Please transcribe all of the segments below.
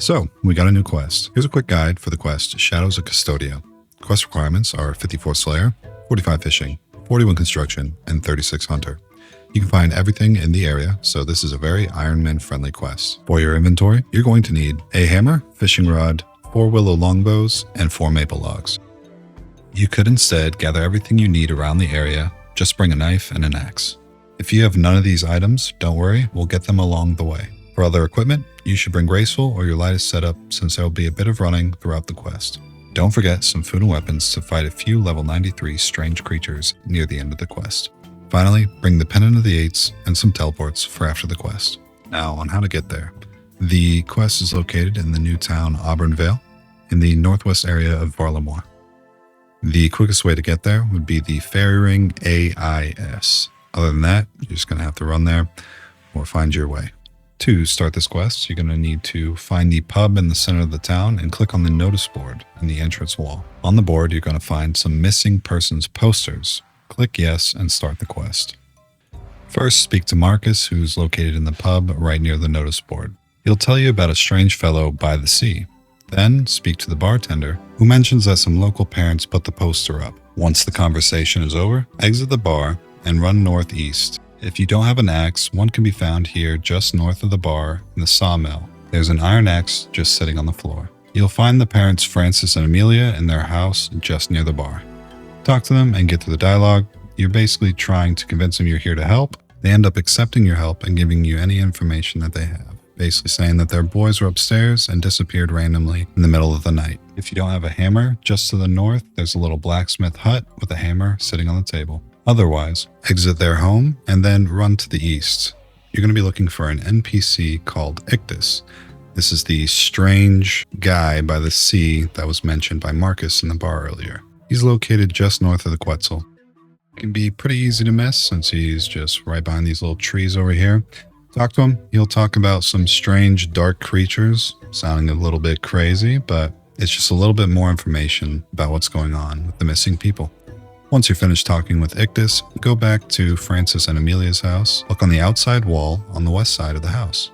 So, we got a new quest. Here's a quick guide for the quest Shadows of Custodia. Quest requirements are 54 Slayer, 45 Fishing, 41 Construction, and 36 Hunter. You can find everything in the area, so this is a very Ironman friendly quest. For your inventory, you're going to need a hammer, fishing rod, 4 Willow Long bows, and 4 maple logs. You could instead gather everything you need around the area, just bring a knife and an axe. If you have none of these items, don't worry, we'll get them along the way. For other equipment, you should bring graceful or your lightest setup since there will be a bit of running throughout the quest. Don't forget some food and weapons to fight a few level 93 strange creatures near the end of the quest. Finally, bring the Pennant of the Eights and some teleports for after the quest. Now, on how to get there. The quest is located in the new town Auburn Vale, in the northwest area of Varlamore. The quickest way to get there would be the Fairy Ring AIS. Other than that, you're just going to have to run there or find your way. To start this quest, you're going to need to find the pub in the center of the town and click on the notice board in the entrance wall. On the board, you're going to find some missing persons posters. Click yes and start the quest. First, speak to Marcus, who's located in the pub right near the notice board. He'll tell you about a strange fellow by the sea. Then, speak to the bartender, who mentions that some local parents put the poster up. Once the conversation is over, exit the bar and run northeast. If you don't have an axe, one can be found here just north of the bar in the sawmill. There's an iron axe just sitting on the floor. You'll find the parents Francis and Amelia in their house just near the bar. Talk to them and get through the dialogue. You're basically trying to convince them you're here to help. They end up accepting your help and giving you any information that they have, basically saying that their boys were upstairs and disappeared randomly in the middle of the night. If you don't have a hammer, just to the north, there's a little blacksmith hut with a hammer sitting on the table. Otherwise, exit their home and then run to the east. You're going to be looking for an NPC called Ictus. This is the strange guy by the sea that was mentioned by Marcus in the bar earlier. He's located just north of the Quetzal. It can be pretty easy to miss since he's just right behind these little trees over here. Talk to him. He'll talk about some strange dark creatures, sounding a little bit crazy, but it's just a little bit more information about what's going on with the missing people. Once you're finished talking with Ictus, go back to Francis and Amelia's house. Look on the outside wall on the west side of the house.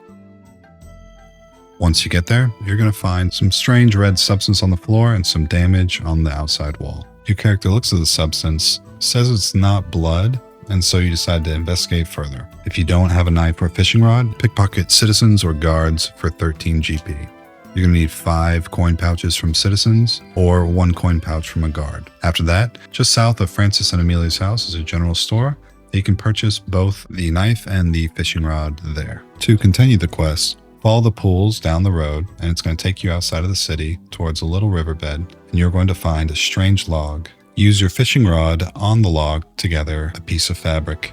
Once you get there, you're going to find some strange red substance on the floor and some damage on the outside wall. Your character looks at the substance, says it's not blood, and so you decide to investigate further. If you don't have a knife or a fishing rod, pickpocket citizens or guards for 13 GP. You're going to need 5 coin pouches from citizens or 1 coin pouch from a guard. After that, just south of Francis and Amelia's house is a general store. You can purchase both the knife and the fishing rod there. To continue the quest, follow the pools down the road and it's going to take you outside of the city towards a little riverbed and you're going to find a strange log. Use your fishing rod on the log to gather a piece of fabric.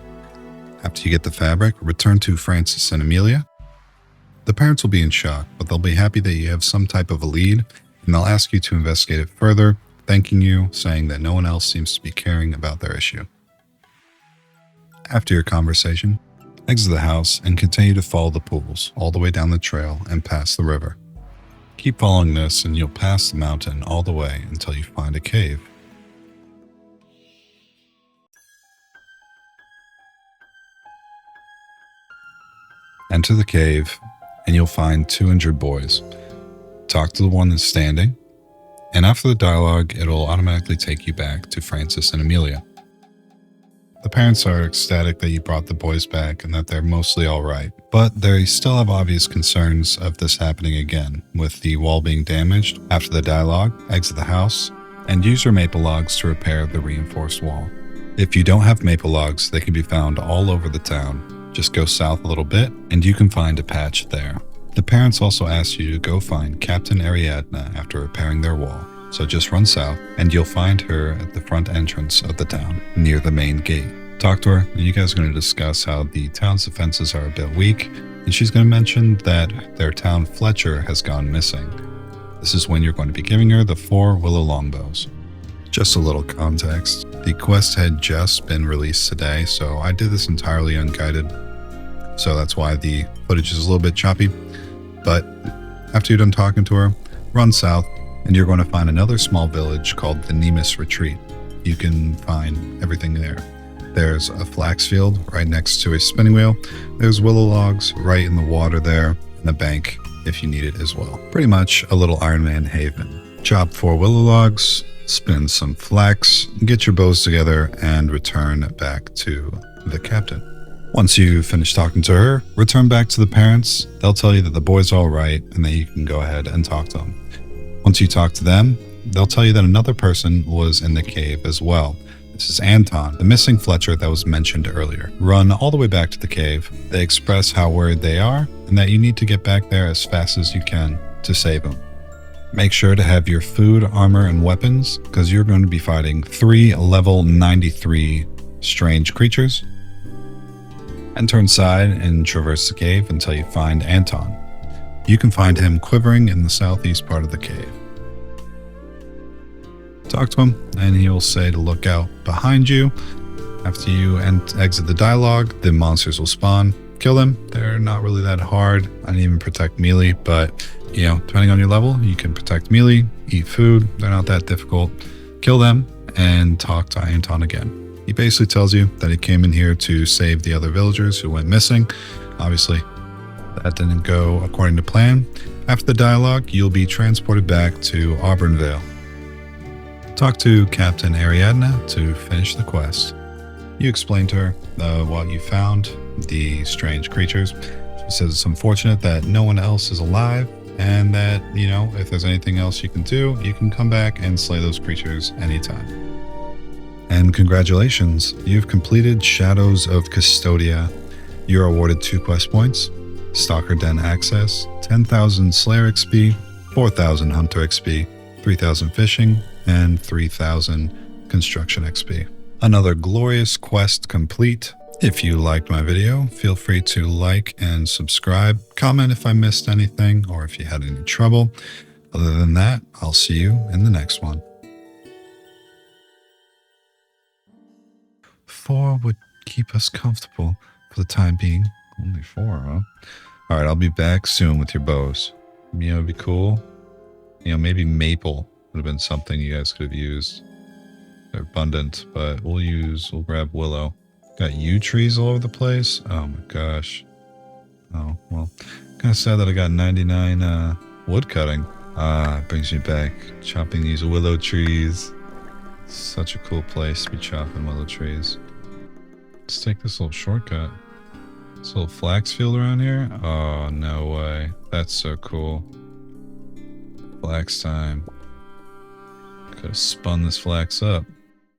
After you get the fabric, return to Francis and Amelia. The parents will be in shock, but they'll be happy that you have some type of a lead, and they'll ask you to investigate it further, thanking you, saying that no one else seems to be caring about their issue. After your conversation, exit the house and continue to follow the pools all the way down the trail and past the river. Keep following this and you'll pass the mountain all the way until you find a cave. Enter the cave and you'll find 2 injured boys. Talk to the one that's standing, and after the dialogue, it'll automatically take you back to Francis and Amelia. The parents are ecstatic that you brought the boys back and that they're mostly alright, but they still have obvious concerns of this happening again, with the wall being damaged. After the dialogue, exit the house, and use your maple logs to repair the reinforced wall. If you don't have maple logs, they can be found all over the town. Just go south a little bit, and you can find a patch there. The parents also ask you to go find Captain Ariadna after repairing their wall. So just run south, and you'll find her at the front entrance of the town, near the main gate. Talk to her, and you guys are going to discuss how the town's defenses are a bit weak, and she's going to mention that their town Fletcher has gone missing. This is when you're going to be giving her the 4 Willow Long bows. Just a little context. The quest had just been released today, so I did this entirely unguided. So that's why the footage is a little bit choppy. But after you're done talking to her, run south, and you're going to find another small village called the Nemus Retreat. You can find everything there. There's a flax field right next to a spinning wheel. There's willow logs right in the water there, and a bank if you need it as well. Pretty much a little Iron Man haven. Chop 4 willow logs, spin some flax, get your bows together, and return back to the captain. Once you finish talking to her, return back to the parents. They'll tell you that the boy's all right and that you can go ahead and talk to them. Once you talk to them, they'll tell you that another person was in the cave as well. This is Anton, the missing Fletcher that was mentioned earlier. Run all the way back to the cave. They express how worried they are and that you need to get back there as fast as you can to save him. Make sure to have your food, armor, and weapons because you're going to be fighting 3 level 93 strange creatures. Enter inside and traverse the cave until you find Anton. You can find him quivering in the southeast part of the cave. Talk to him, and he will say to look out behind you. After you exit the dialogue, the monsters will spawn. Kill them. They're not really that hard. I didn't even protect melee, but you know, depending on your level, you can protect melee, eat food. They're not that difficult. Kill them and talk to Anton again. He basically tells you that he came in here to save the other villagers who went missing. Obviously, that didn't go according to plan. After the dialogue, you'll be transported back to Auburnvale. Talk to Captain Ariadna to finish the quest. You explain to her what you found, the strange creatures. She says it's unfortunate that no one else is alive and that, you know, if there's anything else you can do, you can come back and slay those creatures anytime. And congratulations, you've completed Shadows of Custodia. You're awarded 2 quest points, Stalker Den access, 10,000 Slayer XP, 4,000 Hunter XP, 3,000 Fishing, and 3,000 Construction XP. Another glorious quest complete. If you liked my video, feel free to like and subscribe. Comment if I missed anything or if you had any trouble. Other than that, I'll see you in the next one. 4 would keep us comfortable for the time being. Only 4, huh? Alright, I'll be back soon with your bows. You know, it'd be cool. You know, maybe maple would have been something you guys could have used. They're abundant, but we'll grab willow. Got yew trees all over the place. Oh my gosh. Oh, well, kind of sad that I got 99 wood cutting. It brings me back chopping these willow trees. Such a cool place to be chopping willow trees. Let's take this little shortcut. This little flax field around here. Oh, no way. That's so cool. Flax time. Could have spun this flax up.